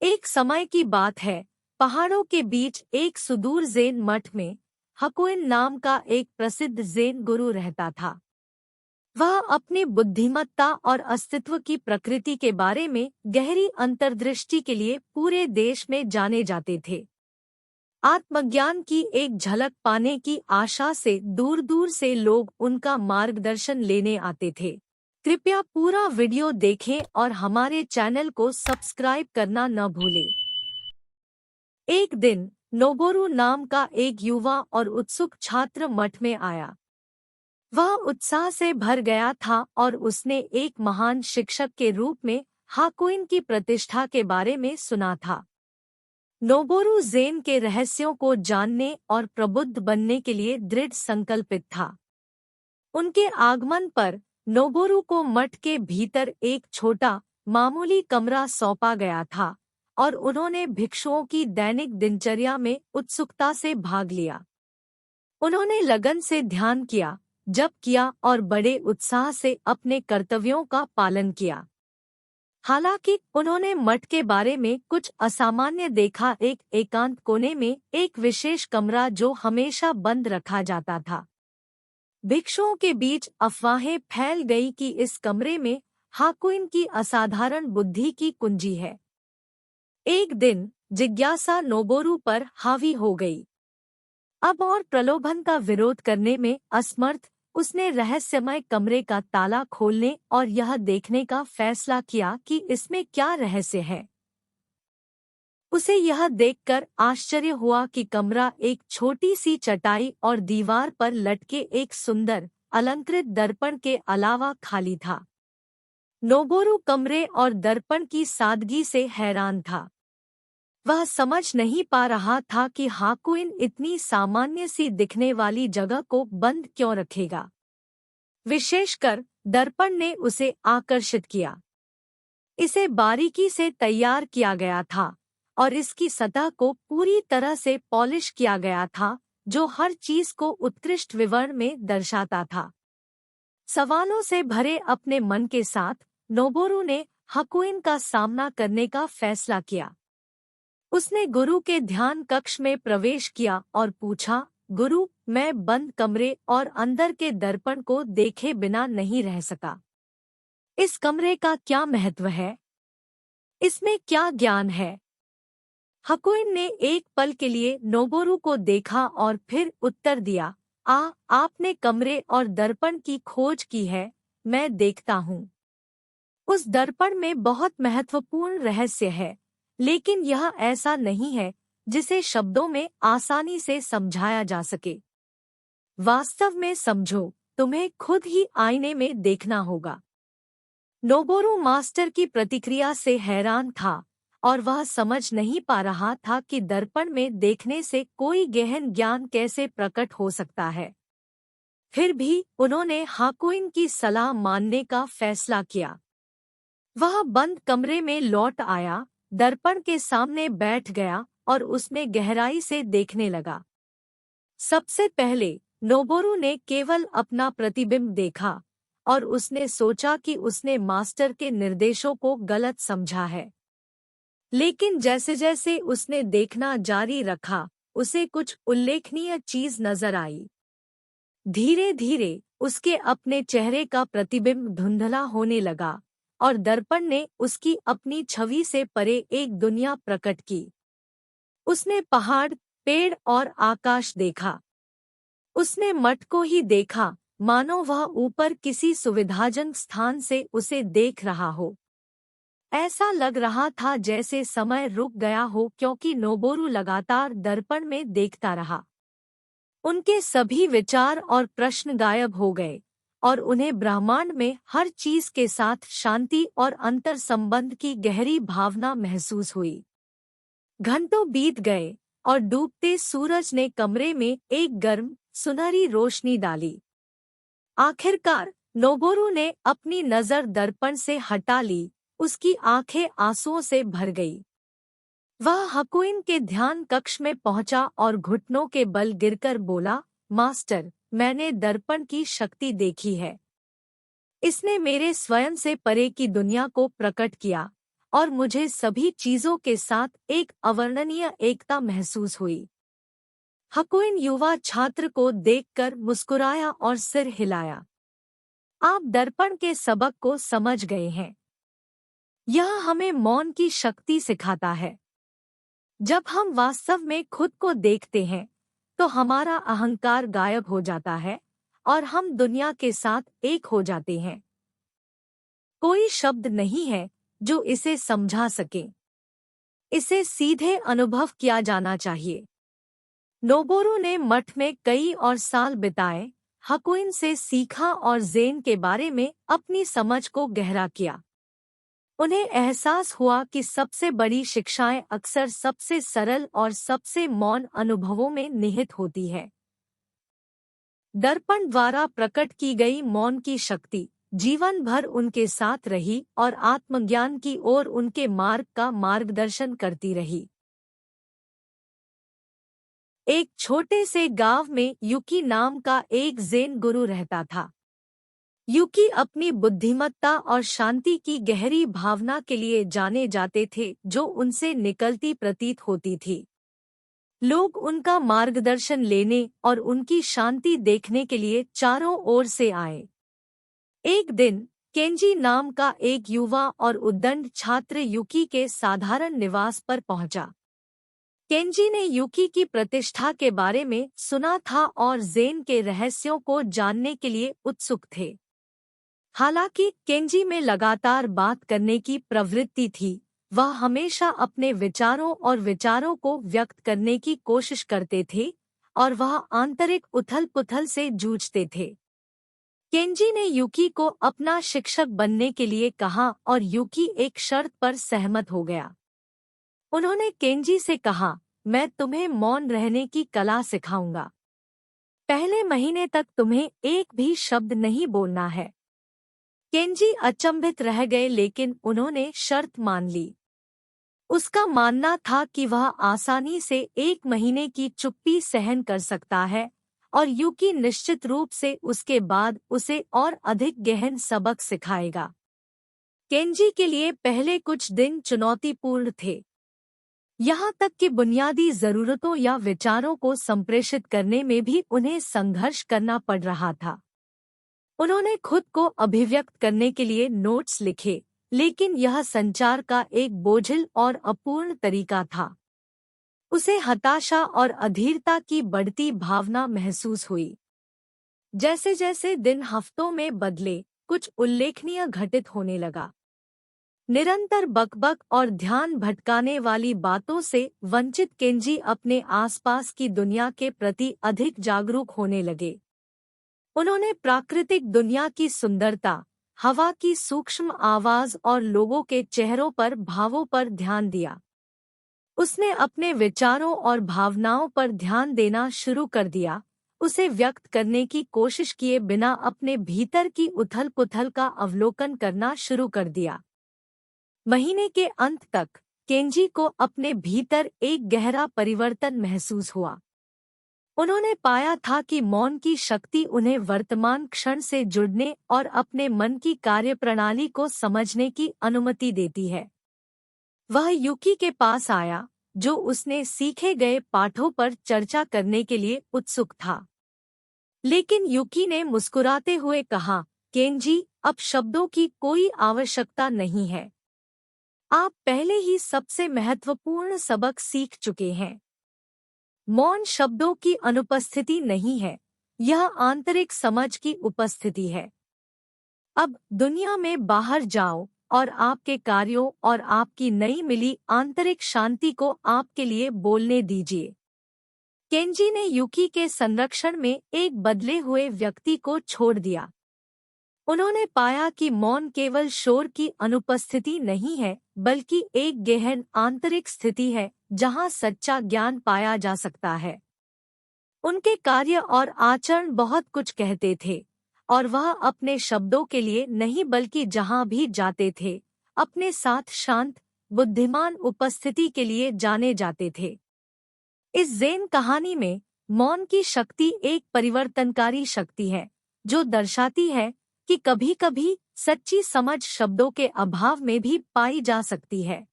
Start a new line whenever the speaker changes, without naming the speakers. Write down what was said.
एक समय की बात है, पहाड़ों के बीच एक सुदूर ज़ेन मठ में हकुइन नाम का एक प्रसिद्ध ज़ेन गुरु रहता था। वह अपनी बुद्धिमत्ता और अस्तित्व की प्रकृति के बारे में गहरी अंतर्दृष्टि के लिए पूरे देश में जाने जाते थे। आत्मज्ञान की एक झलक पाने की आशा से दूर दूर से लोग उनका मार्गदर्शन लेने आते थे। कृपया पूरा वीडियो देखें और हमारे चैनल को सब्सक्राइब करना न भूलें। एक दिन नोबोरू नाम का एक युवा और उत्सुक छात्र मठ में आया। वह उत्साह से भर गया था और उसने एक महान शिक्षक के रूप में हाकुइन की प्रतिष्ठा के बारे में सुना था। नोबोरू ज़ेन के रहस्यों को जानने और प्रबुद्ध बनने के लिए दृढ़ संकल्पित था। उनके आगमन पर नोबोरू को मठ के भीतर एक छोटा मामूली कमरा सौंपा गया था और उन्होंने भिक्षुओं की दैनिक दिनचर्या में उत्सुकता से भाग लिया। उन्होंने लगन से ध्यान किया, जप किया और बड़े उत्साह से अपने कर्तव्यों का पालन किया। हालांकि उन्होंने मठ के बारे में कुछ असामान्य देखा। एक एकांत कोने में एक विशेष कमरा जो हमेशा बंद रखा जाता था। भिक्षुओं के बीच अफवाहें फैल गई कि इस कमरे में हाकुइन की असाधारण बुद्धि की कुंजी है। एक दिन जिज्ञासा नोबोरू पर हावी हो गई। अब और प्रलोभन का विरोध करने में असमर्थ, उसने रहस्यमय कमरे का ताला खोलने और यह देखने का फैसला किया कि इसमें क्या रहस्य है। उसे यह देखकर आश्चर्य हुआ कि कमरा एक छोटी सी चटाई और दीवार पर लटके एक सुंदर अलंकृत दर्पण के अलावा खाली था। नोबोरू कमरे और दर्पण की सादगी से हैरान था। वह समझ नहीं पा रहा था कि हाकुइन इतनी सामान्य सी दिखने वाली जगह को बंद क्यों रखेगा। विशेषकर दर्पण ने उसे आकर्षित किया। इसे बारीकी से तैयार किया गया था और इसकी सतह को पूरी तरह से पॉलिश किया गया था, जो हर चीज को उत्कृष्ट विवरण में दर्शाता था। सवालों से भरे अपने मन के साथ नोबोरू ने हाकुइन का सामना करने का फैसला किया। उसने गुरु के ध्यान कक्ष में प्रवेश किया और पूछा, गुरु, मैं बंद कमरे और अंदर के दर्पण को देखे बिना नहीं रह सका। इस कमरे का क्या महत्व है? इसमें क्या ज्ञान है? हाकुइन ने एक पल के लिए नोबोरू को देखा और फिर उत्तर दिया, आपने कमरे और दर्पण की खोज की है, मैं देखता हूँ। उस दर्पण में बहुत महत्वपूर्ण रहस्य है, लेकिन यह ऐसा नहीं है जिसे शब्दों में आसानी से समझाया जा सके। वास्तव में समझो, तुम्हें खुद ही आईने में देखना होगा। नोबोरू मास्टर की प्रतिक्रिया से हैरान था और वह समझ नहीं पा रहा था कि दर्पण में देखने से कोई गहन ज्ञान कैसे प्रकट हो सकता है। फिर भी उन्होंने हाकुइन की सलाह मानने का फैसला किया। वह बंद कमरे में लौट आया, दर्पण के सामने बैठ गया और उसमें गहराई से देखने लगा। सबसे पहले नोबोरू ने केवल अपना प्रतिबिंब देखा और उसने सोचा कि उसने मास्टर के निर्देशों को गलत समझा है। लेकिन जैसे जैसे उसने देखना जारी रखा, उसे कुछ उल्लेखनीय चीज नजर आई। धीरे धीरे उसके अपने चेहरे का प्रतिबिंब धुंधला होने लगा और दर्पण ने उसकी अपनी छवि से परे एक दुनिया प्रकट की। उसने पहाड़, पेड़ और आकाश देखा। उसने मठ को ही देखा, मानो वह ऊपर किसी सुविधाजनक स्थान से उसे देख रहा हो। ऐसा लग रहा था जैसे समय रुक गया हो, क्योंकि नोबोरू लगातार दर्पण में देखता रहा। उनके सभी विचार और प्रश्न गायब हो गए और उन्हें ब्रह्मांड में हर चीज के साथ शांति और अंतर संबंध की गहरी भावना महसूस हुई। घंटों बीत गए और डूबते सूरज ने कमरे में एक गर्म, सुनहरी रोशनी डाली। आखिरकार नोबोरू ने अपनी नजर दर्पण से हटा ली। उसकी आंखें आंसुओं से भर गई। वह हाकुइन के ध्यान कक्ष में पहुंचा और घुटनों के बल गिरकर बोला, मास्टर, मैंने दर्पण की शक्ति देखी है। इसने मेरे स्वयं से परे की दुनिया को प्रकट किया और मुझे सभी चीजों के साथ एक अवर्णनीय एकता महसूस हुई। हकुइन युवा छात्र को देखकर मुस्कुराया और सिर हिलाया। आप दर्पण के सबक को समझ गए हैं। यह हमें मौन की शक्ति सिखाता है। जब हम वास्तव में खुद को देखते हैं तो हमारा अहंकार गायब हो जाता है और हम दुनिया के साथ एक हो जाते हैं। कोई शब्द नहीं है जो इसे समझा सके। इसे सीधे अनुभव किया जाना चाहिए। नोबोरू ने मठ में कई और साल बिताए, हकुइन से सीखा और ज़ेन के बारे में अपनी समझ को गहरा किया। उन्हें एहसास हुआ कि सबसे बड़ी शिक्षाएं अक्सर सबसे सरल और सबसे मौन अनुभवों में निहित होती है। दर्पण द्वारा प्रकट की गई मौन की शक्ति जीवन भर उनके साथ रही और आत्मज्ञान की ओर उनके मार्ग का मार्गदर्शन करती रही। एक छोटे से गांव में युकी नाम का एक ज़ेन गुरु रहता था। युकी अपनी बुद्धिमत्ता और शांति की गहरी भावना के लिए जाने जाते थे जो उनसे निकलती प्रतीत होती थी। लोग उनका मार्गदर्शन लेने और उनकी शांति देखने के लिए चारों ओर से आए। एक दिन केंजी नाम का एक युवा और उद्दंड छात्र युकी के साधारण निवास पर पहुंचा। केंजी ने युकी की प्रतिष्ठा के बारे में सुना था और ज़ेन के रहस्यों को जानने के लिए उत्सुक थे। हालांकि केंजी में लगातार बात करने की प्रवृत्ति थी, वह हमेशा अपने विचारों को व्यक्त करने की कोशिश करते थे और वह आंतरिक उथल-पुथल से जूझते थे। केंजी ने युकी को अपना शिक्षक बनने के लिए कहा और युकी एक शर्त पर सहमत हो गया। उन्होंने केंजी से कहा, मैं तुम्हें मौन रहने की कला सिखाऊंगा। पहले महीने तक तुम्हें एक भी शब्द नहीं बोलना है। केंजी अचंभित रह गए लेकिन उन्होंने शर्त मान ली। उसका मानना था कि वह आसानी से 1 महीने की चुप्पी सहन कर सकता है और युकी निश्चित रूप से उसके बाद उसे और अधिक गहन सबक सिखाएगा। केंजी के लिए पहले कुछ दिन चुनौतीपूर्ण थे। यहाँ तक कि बुनियादी जरूरतों या विचारों को संप्रेषित करने में भी उन्हें संघर्ष करना पड़ रहा था। उन्होंने खुद को अभिव्यक्त करने के लिए नोट्स लिखे, लेकिन यह संचार का एक बोझिल और अपूर्ण तरीका था। उसे हताशा और अधीरता की बढ़ती भावना महसूस हुई। जैसे जैसे दिन हफ्तों में बदले, कुछ उल्लेखनीय घटित होने लगा। निरंतर बकबक और ध्यान भटकाने वाली बातों से वंचित केंजी अपने आसपास की दुनिया के प्रति अधिक जागरूक होने लगे। उन्होंने प्राकृतिक दुनिया की सुंदरता, हवा की सूक्ष्म आवाज और लोगों के चेहरों पर भावों पर ध्यान दिया। उसने अपने विचारों और भावनाओं पर ध्यान देना शुरू कर दिया, उसे व्यक्त करने की कोशिश किए बिना अपने भीतर की उथल-पुथल का अवलोकन करना शुरू कर दिया। महीने के अंत तक केंजी को अपने भीतर एक गहरा परिवर्तन महसूस हुआ। उन्होंने पाया था कि मौन की शक्ति उन्हें वर्तमान क्षण से जुड़ने और अपने मन की कार्यप्रणाली को समझने की अनुमति देती है। वह युकी के पास आया, जो उसने सीखे गए पाठों पर चर्चा करने के लिए उत्सुक था। लेकिन युकी ने मुस्कुराते हुए कहा, केंजी, अब शब्दों की कोई आवश्यकता नहीं है। आप पहले ही सबसे महत्वपूर्ण सबक सीख चुके हैं। मौन शब्दों की अनुपस्थिति नहीं है, यह आंतरिक समझ की उपस्थिति है। अब दुनिया में बाहर जाओ और आपके कार्यों और आपकी नई मिली आंतरिक शांति को आपके लिए बोलने दीजिए। केंजी ने युकी के संरक्षण में एक बदले हुए व्यक्ति को छोड़ दिया। उन्होंने पाया कि मौन केवल शोर की अनुपस्थिति नहीं है, बल्कि एक गहन आंतरिक स्थिति है जहां सच्चा ज्ञान पाया जा सकता है। उनके कार्य और आचरण बहुत कुछ कहते थे, और वह अपने शब्दों के लिए नहीं बल्कि जहां भी जाते थे, अपने साथ शांत, बुद्धिमान उपस्थिति के लिए जाने जाते थे। इस ज़ेन कहानी में मौन की शक्ति एक परिवर्तनकारी शक्ति है, जो दर्शाती है कि कभी-कभी सच्ची समझ शब्दों के अभाव में भी पाई जा सकती है।